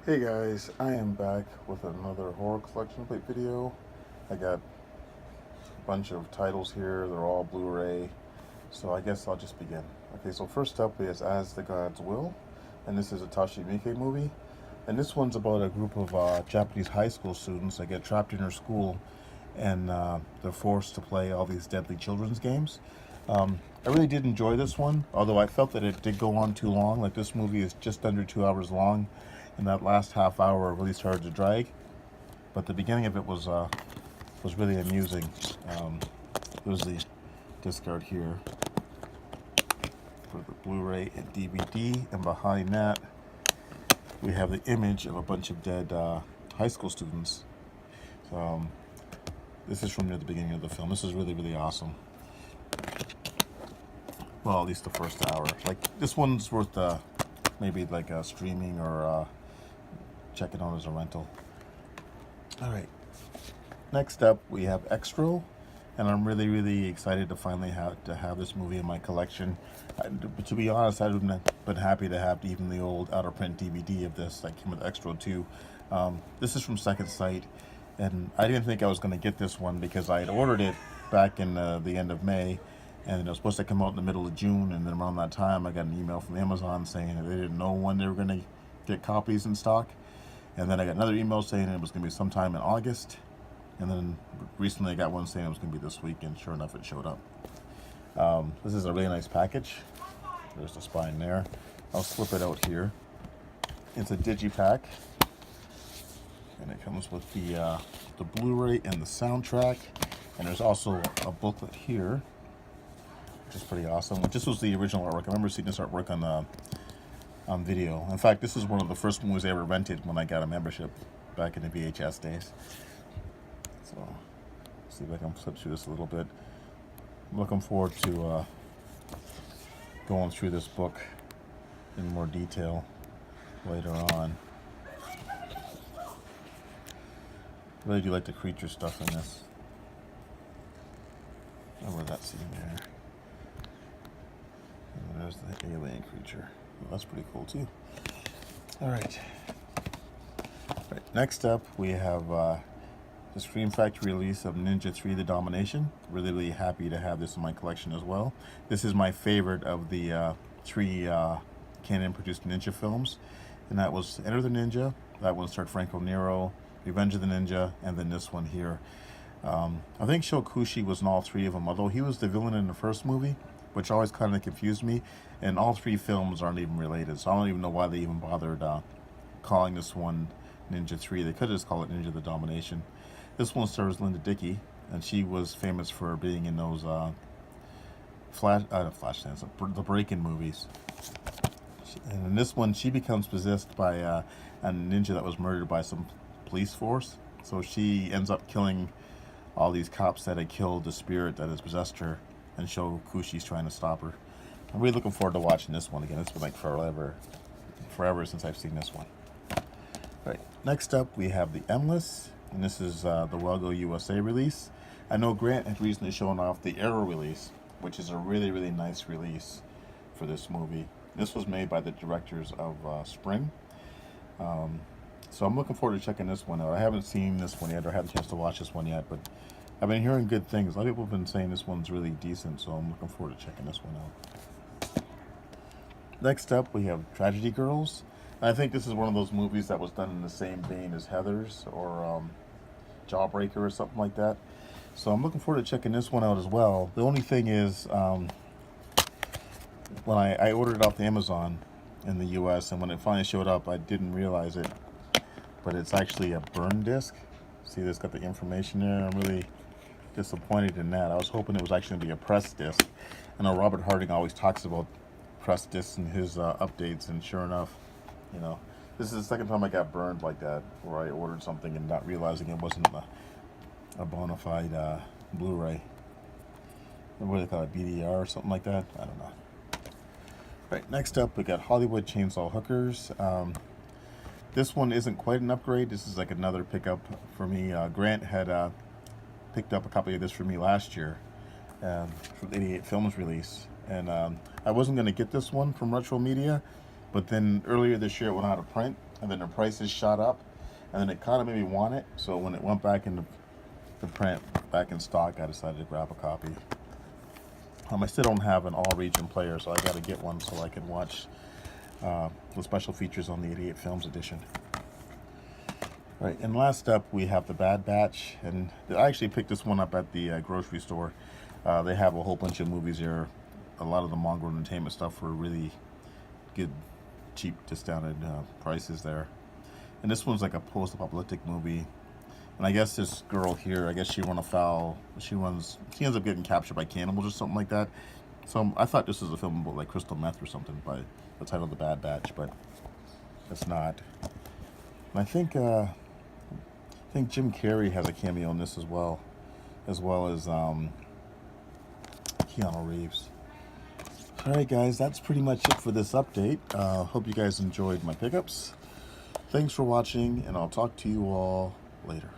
Hey guys, I am back with another horror collection plate video. I got a bunch of titles here, they're all Blu-ray, so I guess I'll just begin. Okay, so first up is As the Gods Will, and this is a Tashi Miike movie. And this one's about a group of Japanese high school students that get trapped in their school and they're forced to play all these deadly children's games. I really did enjoy this one, although I felt that it did go on too long. Like this movie is just under 2 hours long, and that last half hour really started to drag. But the beginning of it was really amusing. There's the discard here for the Blu-ray and DVD, and behind that we have the image of a bunch of dead high school students. So, this is from near the beginning of the film. This is really awesome. Well, at least the first hour. Like this one's worth maybe like streaming or checking out as a rental. All right. Next up, we have Extra, and I'm really excited to finally have this movie in my collection. To be honest, I'd have been happy to have even the old out of print DVD of this that came with Extra 2. This is from Second Sight, and I didn't think I was going to get this one because I had ordered it back in the end of May, and it was supposed to come out in the middle of June, and then around that time I got an email from Amazon saying that they didn't know when they were going to get copies in stock. And then I got another email saying it was going to be sometime in August. And then recently I got one saying it was going to be this week, and sure enough it showed up. This is a really nice package. There's the spine there. I'll slip it out here. It's a digipack, and it comes with the Blu-ray and the soundtrack. And there's also a booklet here, which is pretty awesome. This was the original artwork. I remember seeing this artwork on video. In fact, this is one of the first movies I ever rented when I got a membership back in the VHS days. So, see if I can flip through this a little bit. I'm looking forward to going through this book in more detail later on. I really do like the creature stuff in this. Remember that scene there. And there's the alien creature. Well, that's pretty cool too. All right. Next up, we have the Scream Factory release of Ninja 3: The Domination. Really happy to have this in my collection as well. This is my favorite of the three Canon-produced Ninja films, and that was Enter the Ninja. That one starred Franco Nero, Revenge of the Ninja, and then this one here. I think Shokushi was in all three of them, although he was the villain in the first movie, which always kind of confused me. And all three films aren't even related, so I don't even know why they even bothered calling this one Ninja 3. They could have just called it Ninja the Domination. This one stars Linda Dickey, and she was famous for being in those the Break-In movies. And in this one, she becomes possessed by a ninja that was murdered by some police force. So she ends up killing all these cops that had killed the spirit that has possessed her, and Shokushi's trying to stop her. I'm really looking forward to watching this one again. It's been like forever since I've seen this one. Right. Next up, we have The Endless, and this is the Wellgo USA release. I know Grant had recently shown off the Arrow release, which is a really nice release for this movie. This was made by the directors of Spring. So I'm looking forward to checking this one out. I haven't seen this one yet, or had a chance to watch this one yet, but I've been hearing good things. A lot of people have been saying this one's really decent, so I'm looking forward to checking this one out. Next up, we have Tragedy Girls. I think this is one of those movies that was done in the same vein as Heathers or Jawbreaker or something like that. So I'm looking forward to checking this one out as well. The only thing is, when I ordered it off the Amazon in the US, and when it finally showed up, I didn't realize it, but it's actually a burn disc. See, it's got the information there. I'm really disappointed in that. I was hoping it was actually going to be a press disc. I know Robert Harding always talks about press discs in his updates, and sure enough, you know, this is the second time I got burned like that, where I ordered something and not realizing it wasn't a bona fide Blu-ray. What do they call it, BDR or something like that? I don't know. Right, next up we got Hollywood Chainsaw Hookers. This one isn't quite an upgrade. This is like another pickup for me. Grant had picked up a copy of this for me last year for the 88 Films release. And I wasn't going to get this one from Retro Media, but then earlier this year it went out of print. and then the prices shot up, and then it kind of made me want it. So when it went back into the print, back in stock, I decided to grab a copy. I still don't have an all-region player, so I got to get one so I can watch the special features on the 88 Films edition. All right, and last up, we have the Bad Batch, and I actually picked this one up at the grocery store. They have a whole bunch of movies here. A lot of the Mongol Entertainment stuff for really good, cheap, discounted prices there. And this one's like a post-apocalyptic movie. And I guess this girl here, I guess she run afoul. She ends up getting captured by cannibals or something like that. So I thought this was a film about like crystal meth or something by the title The Bad Batch, but it's not. And I think Jim Carrey has a cameo in this as well as Keanu Reeves. All right, guys, that's pretty much it for this update. Hope you guys enjoyed my pickups. Thanks for watching, and I'll talk to you all later.